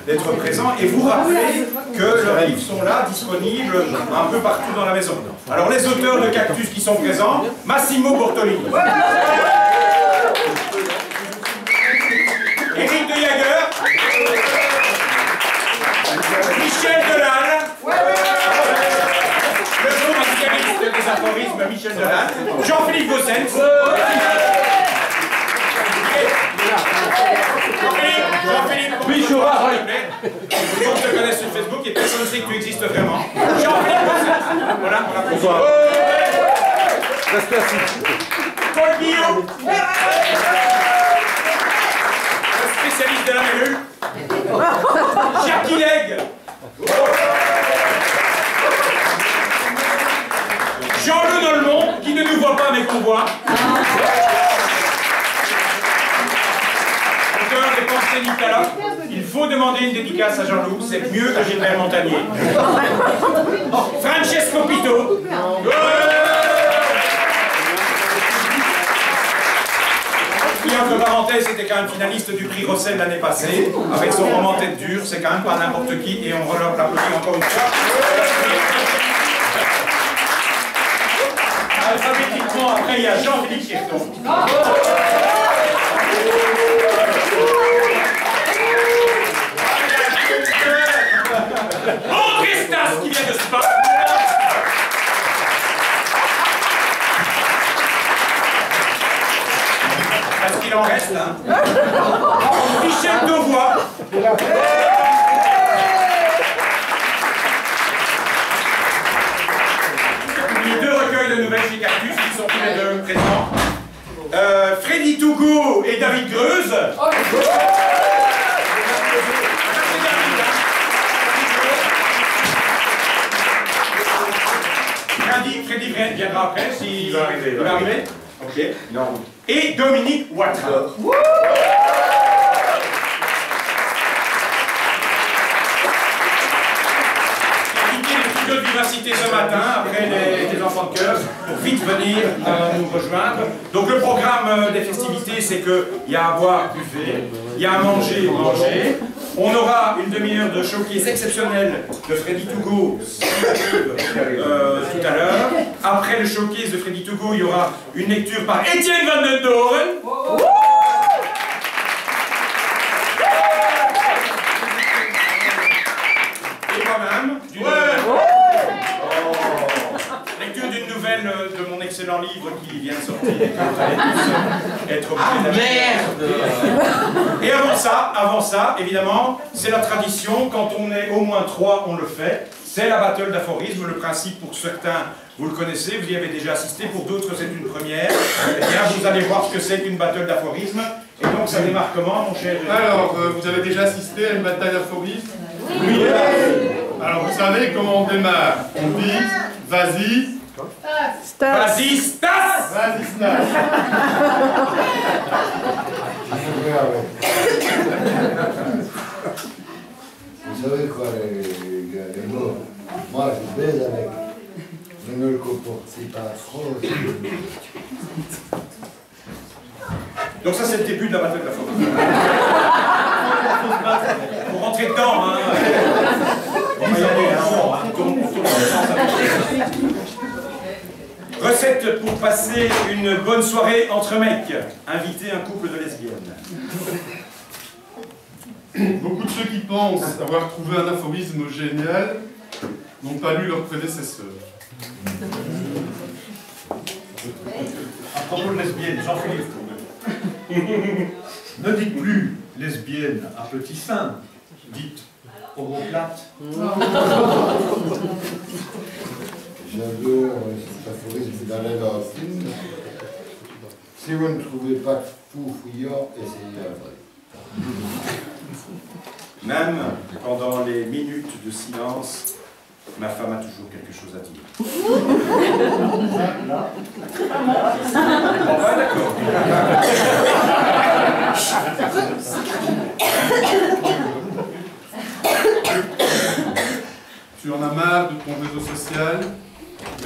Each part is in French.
d'être présents et vous rappeler que leurs livres sont là, disponibles un peu partout dans la maison. Alors les auteurs de Cactus qui sont présents, Massimo Bortolini, Éric de Jager, Michel Delanne, le journaliste des aphorismes Michel Delanne, Jean-Philippe Gossens, Jean-Philippe, oui, tout le monde te connaît sur Facebook et personne ne sait que tu existes vraiment. Jean-Philippe Gossens, voilà, on applaudit. Bonsoir. Merci. Paul Guillaume, le spécialiste de la mélue. Jackie Legge, Jean-Loup Nolmont, qui ne nous voit pas mais qu'on voit. Auteur des Pensées Nicolas. Il faut demander une dédicace à Jean-Loup, c'est mieux que Gilbert Montagnier. Francesco Pito. Qui, entre parenthèses, était quand même finaliste du prix Rossel l'année passée, avec son roman Tête dure, c'est quand même pas n'importe qui, et on va leur l'applaudir encore une fois. Alphabétiquement, après, il y a Jean-Philippe Kirton. André Stas, qui vient de Spa. Parce qu'il en reste, hein. Michel Devoix. Les deux recueils de nouvelles chez Cactus, ils sont tous les deux présents. Freddy Tougou et David Greuze. Freddy viendra après, s'il va arriver. Il va arriver. Ok. Non. Et Dominique Ouattara. De vivacité ce matin, après les enfants de cœur, pour vite venir nous rejoindre. Donc le programme des festivités, c'est qu'il y a à boire, buffet, il y a à manger, manger. On aura une demi-heure de showcase exceptionnel de Freddy Tougou tout à l'heure. Après le showcase de Freddy Tougou, il y aura une lecture par Étienne Van den Doren. Et moi-même, lecture d'une nouvelle de mon excellent livre qui vient de sortir et que vous allez tous être obligés d'acheter. Et avant ça, évidemment, c'est la tradition, quand on est au moins 3, on le fait. C'est la battle d'aphorisme, le principe pour certains, vous le connaissez, vous y avez déjà assisté, pour d'autres c'est une première. Eh bien, vous allez voir ce que c'est qu'une battle d'aphorisme. Et donc ça démarre comment, mon cher? Alors, vous avez déjà assisté à une bataille d'aphorisme? Oui. Alors, vous savez comment on démarre? On dit, vas-y. Vas-y, Stas! Vas-y, Stas! Vous savez quoi, les mots? Moi, je baise avec. Je ne le comporte pas trop. Donc ça, c'est le début de la bataille de la forme. Pour rentrer dedans, hein. On va y aller, hein. On tourne dans le sens avec. Recette pour passer une bonne soirée entre mecs. Inviter un couple de lesbiennes. Beaucoup de ceux qui pensent avoir trouvé un aphorisme génial n'ont pas lu leurs prédécesseurs. À propos de lesbiennes, Jean-Philippe, ne dites plus lesbienne à petit sein, dites homoplate. J'avais cet aphorisme dans les racines. Si vous ne trouvez pas fou fouillant, essayez un vrai. Même pendant les minutes de silence, ma femme a toujours quelque chose à dire. Bon, bah, d'accord. Tu en as marre de ton réseau social?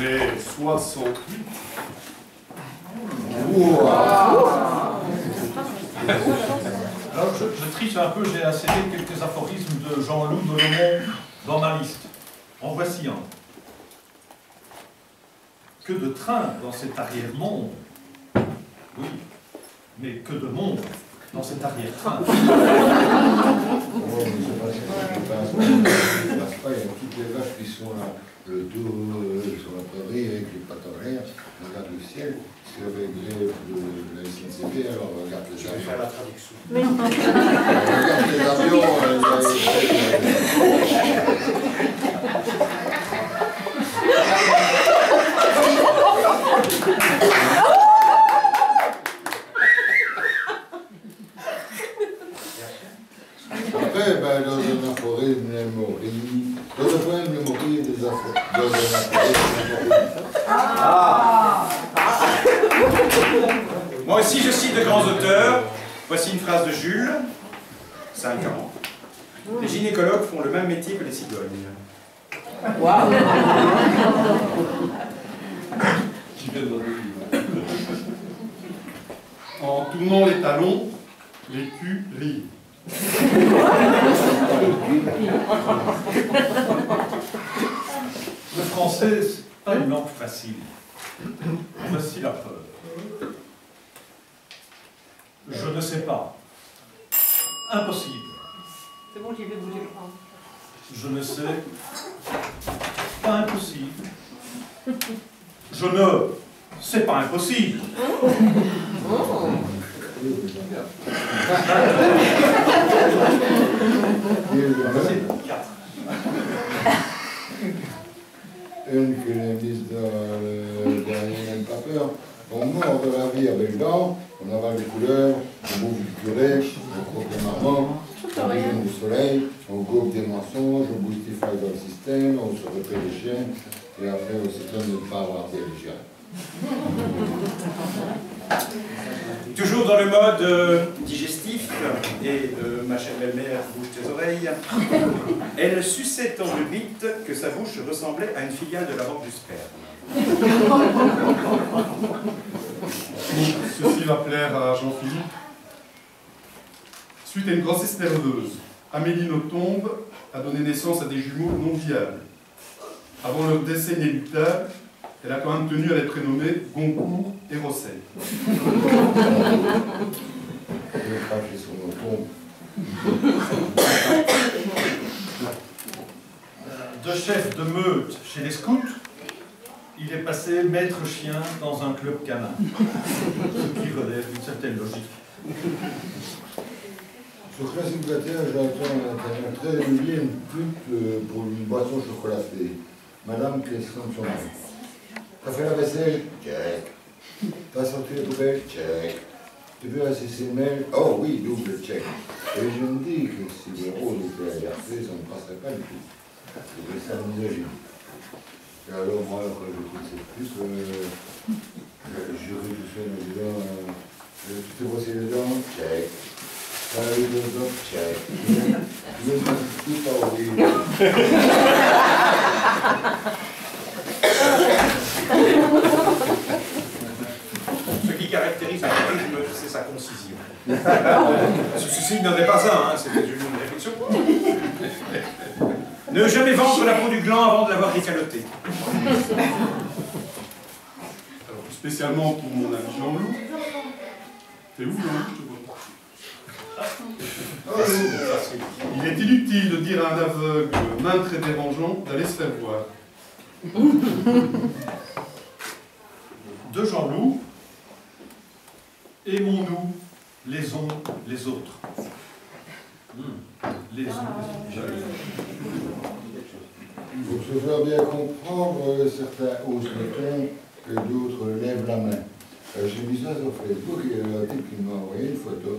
Mais 68. Alors je triche un peu, j'ai asséné quelques aphorismes de de Jean-Loup Delemont dans ma liste. En voici un. Que de trains dans cet arrière-monde. Oui, mais que de monde dans cet arrière-train. Oh, mais c'est pas ça, je passe pas, il y a toutes les vaches qui sont là, le dos sur la prairie avec les pattes arrière, on regarde le ciel, c'est avec grève de la SNCF, alors on regarde les Je vais avions. faire la traduction. On regarde les avions, après, ben, dans un aphorisme, les morilles. Dans un poème, les morilles des aphorismes. Dans un aphorisme, Moi aussi, je cite de grands auteurs. Voici une phrase de Jules, 5 ans. Les gynécologues font le même métier que les cigognes. Waouh. En tournant les talons, les culs rient. Le français, c'est pas une langue facile. Voici la preuve. Je ne sais pas. Impossible. C'est bon, j'y vais bouger le prendre. Je ne sais pas impossible. Je ne sais pas impossible. une que les mise derrière une papeur. On mord de la vie avec dents, on avale les couleurs, on bouffe du curé, on croque les marmots, on visionne du soleil, on gobe des mensonges, on boostifie dans le système, on se repère les chiens, et après on s'étonne de ne pas avoir des chiens. Toujours dans le mode digestif, et ma chère belle-mère bouge tes oreilles, elle suçait tant de bite que sa bouche ressemblait à une filiale de la banque du sperme. Ceci va plaire à Jean-Philippe. Suite à une grossesse nerveuse, Amélie Nothomb a donné naissance à des jumeaux non viables. Avant leur décès inéluctable, elle a quand même tenu à les prénommer Goncourt et Rosset. Je vais cracher sur nos tombes. De chef de meute chez les scouts, il est passé maître chien dans un club canin. Ce qui relève d'une certaine logique. Sur Classique 21, j'ai un très régulier une pute pour une boisson chocolatée. Madame, question de son nom. T'as fait la vaisselle? Check. T'as sorti les poubelles? Check. Tu veux assister le mail? Oh oui, double check. Et je me dis que si les rôles étaient inversés, ça ne passerait pas du tout. C'est ça misogyne. Et alors moi, quand je trouve c'est plus, je réfléchis en me disant, tu t'es brossé les dents? Check. T'as eu les dents? Check. Tu veux tout à ouvrir? Ce qui caractérise le charisme, c'est sa concision. Ceci n'en est pas un, hein, c'était une réflexion. Ne jamais vendre la peau du gland avant de l'avoir décaloté. Alors, spécialement pour mon ami Jean-Loup. T'es où, Jean-Loup? Il est inutile de dire à un aveugle, main très dérangeant, d'aller se faire voir. De Jean-Loup, aimons-nous les uns les autres. Les uns les autres. Pour se faire bien comprendre, certains haussent le ton et d'autres lèvent la main. J'ai mis ça sur Facebook et il y a un type qui m'a envoyé une photo.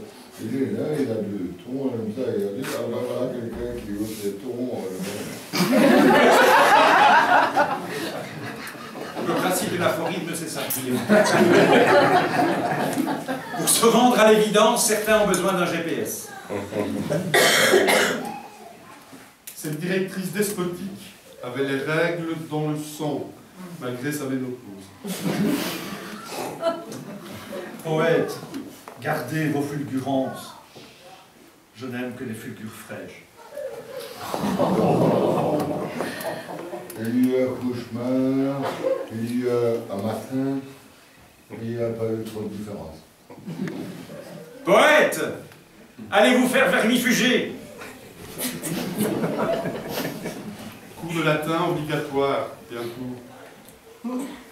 Il est là, il a deux tons, comme ça, il a dit, ah ben voilà, quelqu'un qui hausse les tons. Le principe de l'aphorisme, c'est ça. Pour se rendre à l'évidence, certains ont besoin d'un GPS. Cette directrice despotique avait les règles dans le sang, malgré sa ménopause. Poète, gardez vos fulgurances. Je n'aime que les fulgures fraîches. Il y a eu un cauchemar, il y a eu un matin, il n'y a pas eu trop de différence. Poète! Allez vous faire vermifuger! Cours de latin obligatoire, bientôt.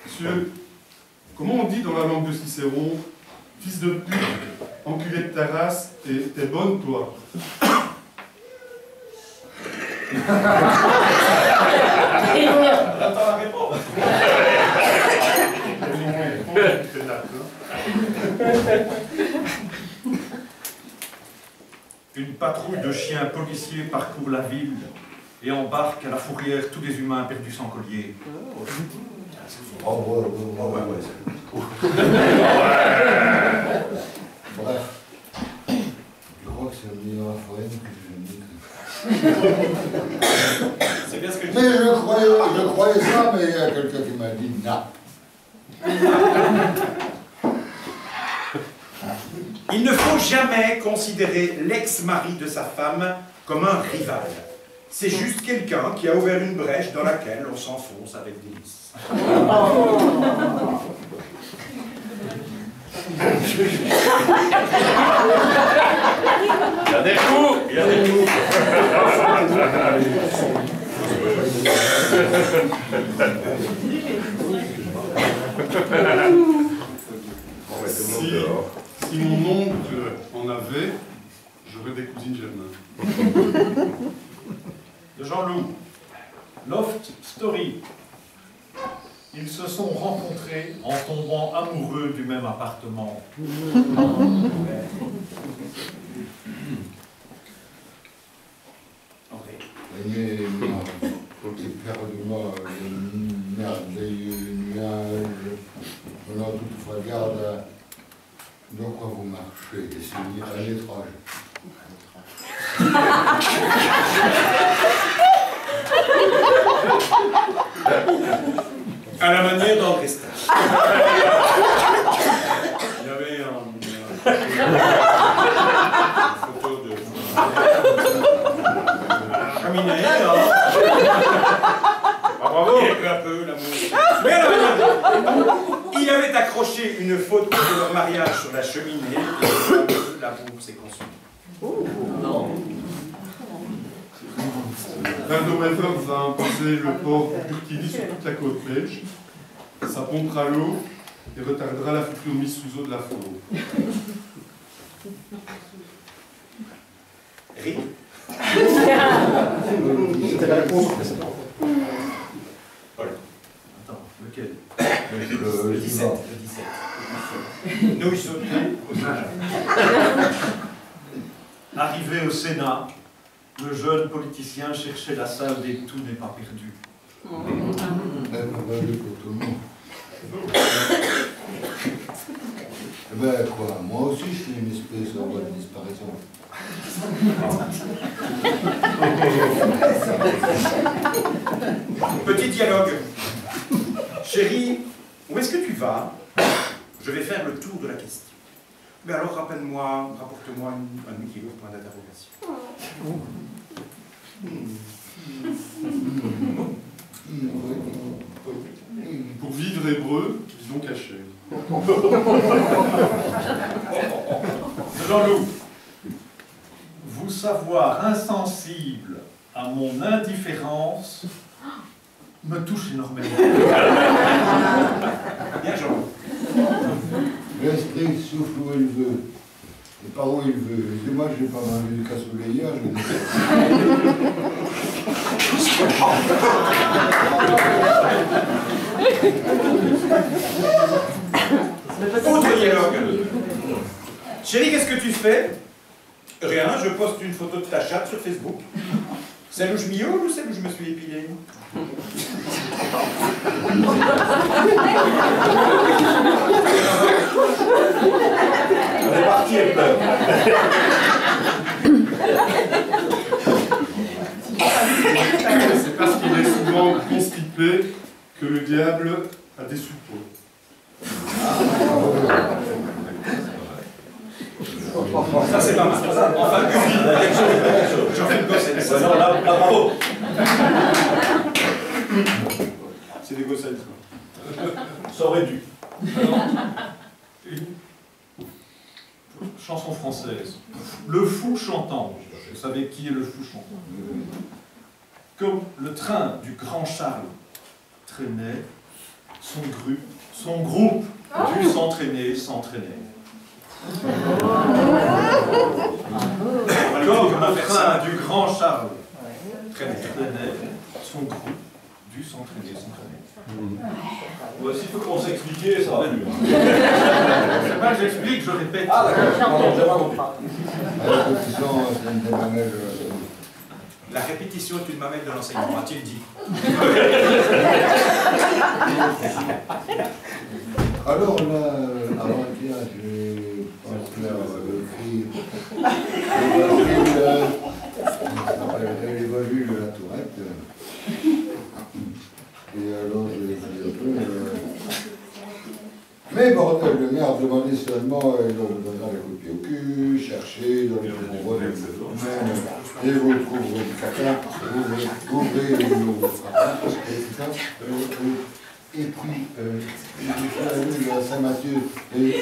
Monsieur, comment on dit dans la langue de Cicéron, fils de pute, enculé de ta race, t'es bonne, toi? Attends la réponse. Une patrouille de chiens policiers parcourt la ville et embarque à la fourrière tous les humains perdus sans collier. Oh, ouais. Bref. Je crois que c'est le meilleur foraine que je n'ai. C'est bien ce que je Mais dis. je croyais ça, mais il y a quelqu'un qui m'a dit non. Il ne faut jamais considérer l'ex-mari de sa femme comme un rival. C'est juste quelqu'un qui a ouvert une brèche dans laquelle on s'enfonce avec délice. Il y a des coups. Il y a des coups. Si mon oncle en avait, j'aurais des cousines germaines. De Jean-Loup, Loft Story. Ils se sont rencontrés en tombant amoureux du même appartement. Éperdument le merveilleux nuage, venant toutefois garde de quoi vous marchez et s'unir à l'étranger. À la manière d'André Stache. Il y avait une photo de cheminée. Ah, bravo. Un peu l'amour. Mais à la manière, il avait accroché une photo de leur mariage sur la cheminée et l'amour s'est consumé. Valdo Referz a imposé le port Burkini sur toute la côte belge. Ça pompera l'eau et retardera la future mise sous eau de la Fauve. Rick. C'était la réponse. Attends, lequel? Le 17. Nous y sommes. Arrivé au Sénat, le jeune politicien cherchait la salle des tout n'est pas perdu. Elle m'a valu pour tout le monde. Eh ben quoi, moi aussi je suis une espèce en voie de disparition. Petit dialogue. Chérie, où est-ce que tu vas? Je vais faire le tour de la question. Mais alors rappelle-moi, rapporte-moi un équilibre, point d'interrogation. Pour vivre hébreu, disons caché. Jean-Loup, vous savoir insensible à mon indifférence me touche énormément. Bien, Jean. L'esprit souffle où il veut, et par où il veut. Et moi je n'ai pas mangé du cassoulet hier, je l'ai Autre dialogue. Chérie, qu'est-ce que tu fais? Rien, je poste une photo de ta chatte sur Facebook. Celle où je miaule ou celle où je me suis épilé? On est parti, elle pleure. C'est parce qu'il est souvent constipé que le diable a des suppôts. Ça, c'est pas mal. Enfin, j'en fais une gosse. Non, là, bravo. C'est des gosses. Ça aurait dû. Alors, une chanson française. Le fou chantant. Vous savez qui est le fou chantant? Comme le train du grand Charles traînait, son groupe dut s'entraîner. Comme le train du grand Charles traînait, son groupe dut s'entraîner. Voici, il faut qu'on s'explique, ça va mieux. C'est pas que j'explique, je répète. Ah d'accord, La répétition est une mamelle de l'enseignement, a-t-il dit? Alors là, avant-hier, j'ai pensé à l'évolu de la Tourette. Et alors, je l'ai dit un peu. Mais bordel de merde, demandez seulement, ils ont besoin des coups de pied au cul, chercher dans les convois de même, et vous trouverez du caca, ouvrez le et puis, la Saint-Mathieu, et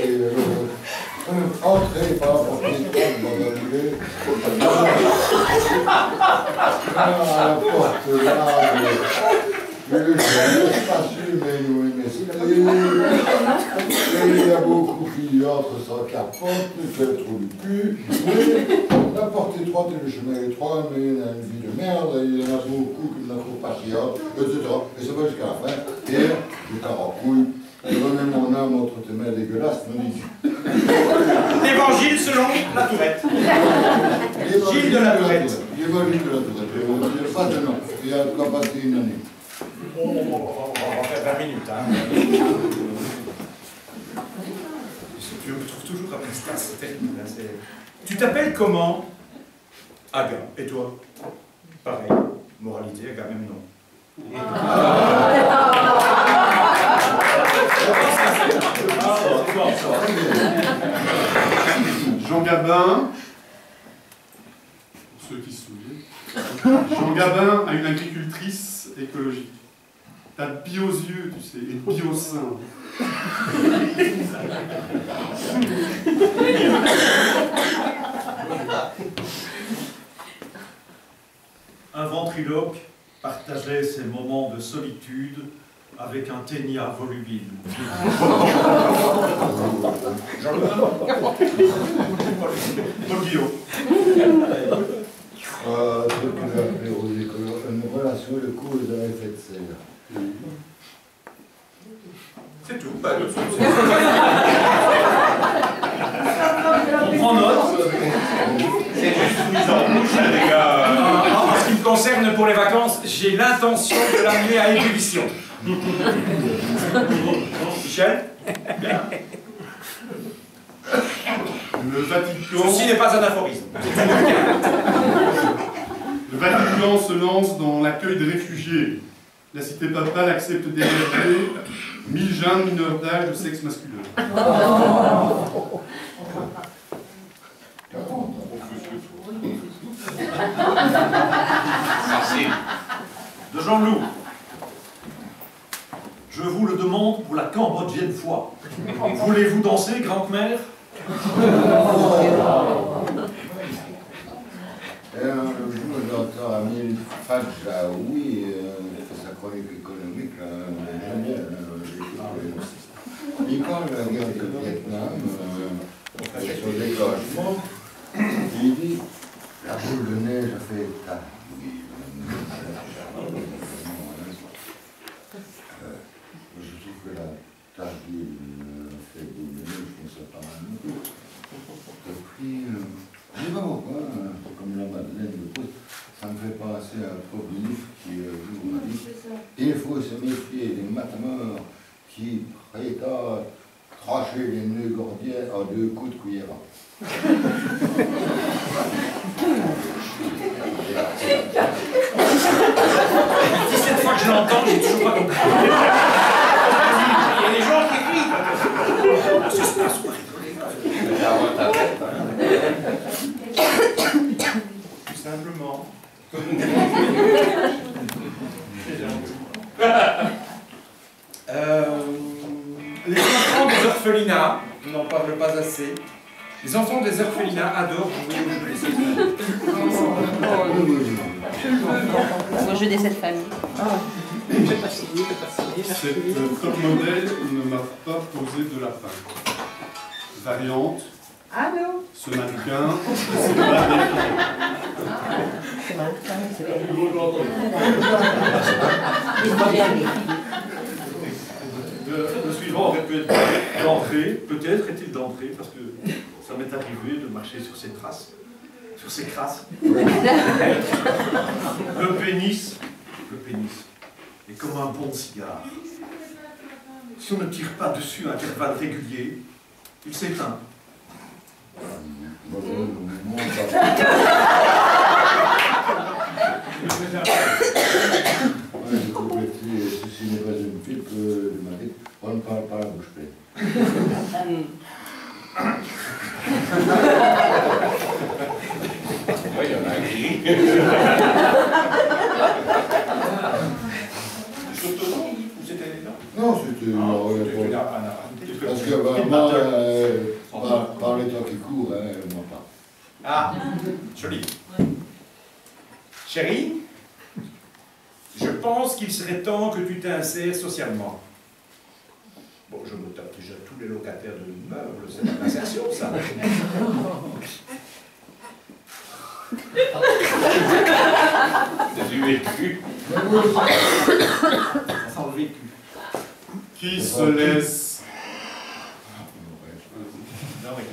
entrez par la portée dans la bulle, à la porte large. Mais le chien n'est pas sûr, mais nous et il y a beaucoup qui entrent sans capote, fait le trou du cul. La porte étroite et le chemin étroit, mais il a une vie de merde, il y en a beaucoup qui ne la trouvent pas chiante, etc. Et ça va jusqu'à la fin. Et je t'en couille. Et remets mon âme entre tes mains dégueulasses, me dis-tu. L'évangile selon la Tourette. Gilles de la Tourette. L'évangile de la Tourette. Il n'y a pas de nom. Il y a de quoi passer une année. On va faire 20 minutes. Hein. Je me trouve toujours après ça, c'est terrible. Tu t'appelles comment? Aga. Et toi? Pareil. Moralité, Aga, même nom. Jean Gabin, pour ceux qui se souviennent, Jean Gabin a une agricultrice écologique. T'as de bio aux yeux, tu sais, et de bio au sein. Un ventriloque partageait ses moments de solitude avec un ténia volubile. Paul Guillaume. Truc que j'ai appelé aux écoles, une relation de cause à effet de serre. C'est tout. On prend note. C'est juste une mise en bouche, les gars. En ce qui me concerne pour les vacances, j'ai l'intention de l'amener à ébullition. Michel? Bien. Le Vatican... Ceci n'est pas un aphorisme. Le Vatican se lance dans l'accueil des réfugiés. La cité papale accepte d'héberger 1000 jeunes mineurs d'âge de sexe masculin. De Jean-Loup. Je vous le demande pour la cambodgienne fois. Voulez-vous danser, grande-mère? Le jour, j'entends Amil Fadjaoui, fait sa chronique économique, il parle de la guerre du Vietnam, sur le déclenchement, il dit la boule de neige a fait état. Je trouve que la tardive fait boule de neige, je trouve ça pas mal. Et puis, je ne sais pas pourquoi, comme la Madeleine de Proust, ça me fait penser à un pauvre livre qui m'a dit il faut se méfier des matamores qui prêtent à tracher les nœuds gordiens à 2 coups de cuillère. 17 fois que je l'entends, j'ai toujours pas compris. Il y a des gens qui écrivent. Ça se passe pour rigoler. Tout simplement. On n'en parle pas assez. Les enfants des orphelinats adorent jouer aux jeux des 7 familles. Au jeu des 7 familles. Cette top modèle ne m'a pas posé de lapin. Variante. Allô? Ce mannequin, c'est pas défini. Le suivant aurait pu être d'entrée, peut-être est-il d'entrée, parce que ça m'est arrivé de marcher sur ces traces, sur ces crasses. Le pénis est comme un bon cigare. Si on ne tire pas dessus à intervalles réguliers, il s'éteint. J'ai complété, ceci n'est pas une pipe de Marie, on ne parle pas la bouche pleine. Oui, il y en a qui. Surtout non? Ou c'était non? Non, c'était parce que vraiment, par les temps qui courent, moi pas. Ah, joli. Chérie, je pense qu'il serait temps que tu t'insères socialement. Bon, je me tape déjà tous les locataires de l'immeuble, c'est pas l'insertion, ça. C'est du vécu. Ça sent le vécu. Qui se laisse Non, mais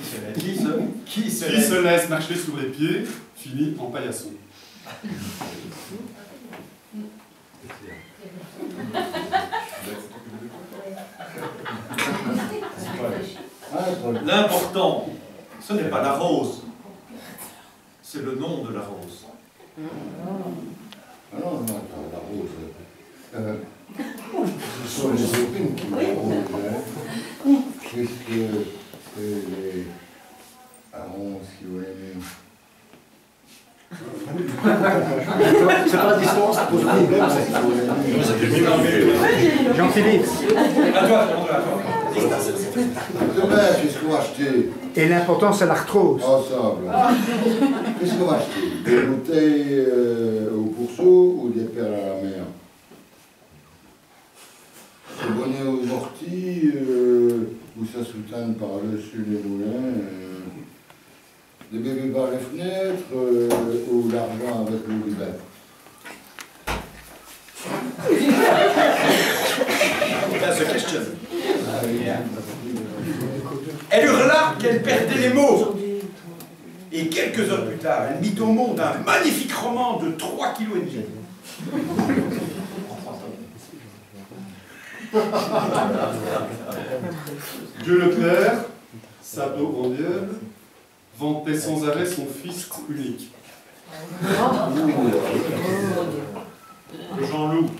qui se laisse marcher sur les pieds finit en paillasson. L'important, ce n'est pas la rose, c'est le nom de la rose. Ah non, attends, la rose. Ce sont les épines qui m'arrosent, puisque c'est les arronces qui vont aimer. C'est pas la distance qui pose problème, Jean-Philippe. À toi, à toi. Demain, qu'est-ce qu'on va acheter? Et l'important, c'est l'arthrose. Oh, ça, voilà. Qu'est-ce qu'on va acheter? Des bouteilles au pourceau ou des perles à la mer? Des bonnets aux orties où ça soutane par-dessus les moulins. Des bébés par les fenêtres ou l'argent avec le ruban? That's the question. Elle hurla qu'elle perdait les mots. Et quelques heures plus tard, elle mit au monde un magnifique roman de 3,5 kg. Dieu le Père, Sado Grandiel, vantait sans arrêt son fils unique. Le Jean-Loup,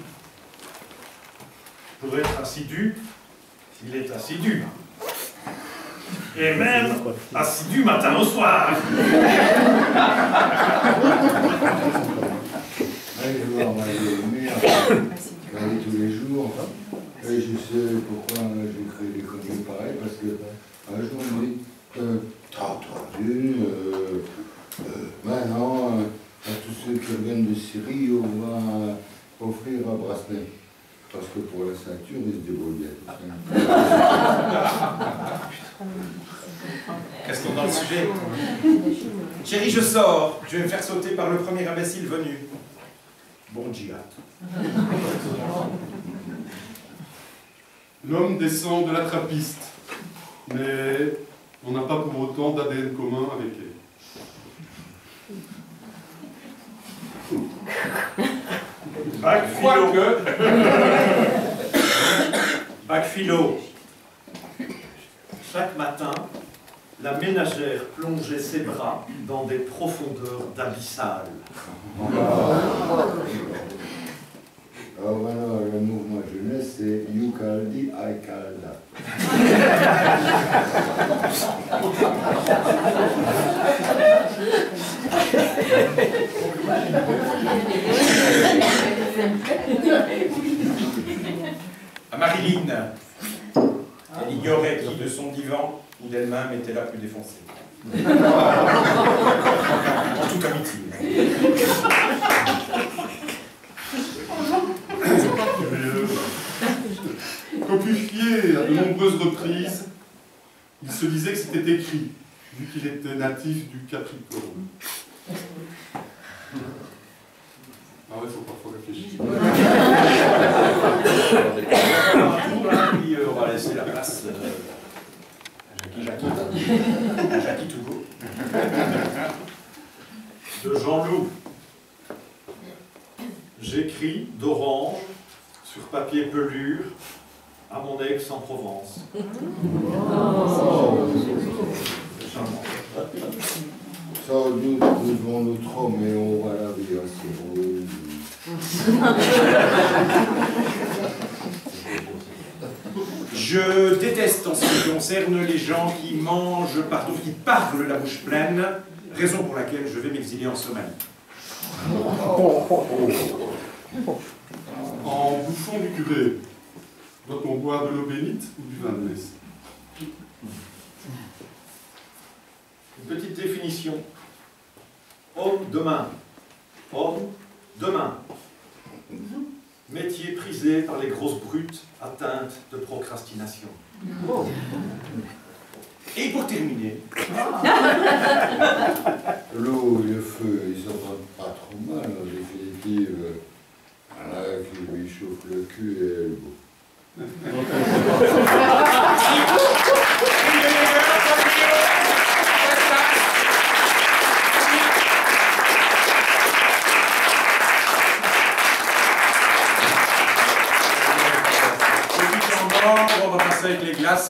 pour être assidu, il est assidu. Et même assidu matin au soir. Je vois, on va aller tous les jours. Et je sais pourquoi j'ai créé des conneries pareilles, parce que un jour on me dit maintenant, à tous ceux qui reviennent de Syrie, on va offrir un bracelet. Parce que pour la ceinture, ils se débrouillent bien. Restons dans le sujet. Chérie, je sors. Je vais me faire sauter par le premier imbécile venu. Bon djihad. L'homme descend de la trappiste, mais on n'a pas pour autant d'ADN commun avec elle. Bac philo. Bac philo. Chaque matin, la ménagère plongeait ses bras dans des profondeurs d'abyssal. Alors voilà, le mouvement jeunesse, c'est Yukaldi Aikalda. À Marilyn, elle ignorait qui de son divan ou qui elle-même était la plus défoncée. En toute amitié. Cocufié à de nombreuses reprises, il se disait que c'était écrit, vu qu'il était natif du Capricorne. Ah ouais, il faut parfois réfléchir. Puis on va laisser la place à Jackie Tougo. De Jean-Loup. J'écris d'orange sur papier pelure à mon ex en Provence. Ça, nous devons nous trop, mais on va la vie aussi. Je déteste en ce qui concerne les gens qui mangent, pardon, qui parlent la bouche pleine, raison pour laquelle je vais m'exiler en Somalie. En bouffon du curé, doit-on boire de l'eau bénite ou du vin de messe? Une petite définition. Homme de main. Homme de main. Métier prisé par les grosses brutes atteintes de procrastination. Et pour terminer, L'eau et le feu, ils s'entendent pas trop mal, en définitive. Voilà, qui lui chauffe le cul et elle bout. on va passer avec les glaces.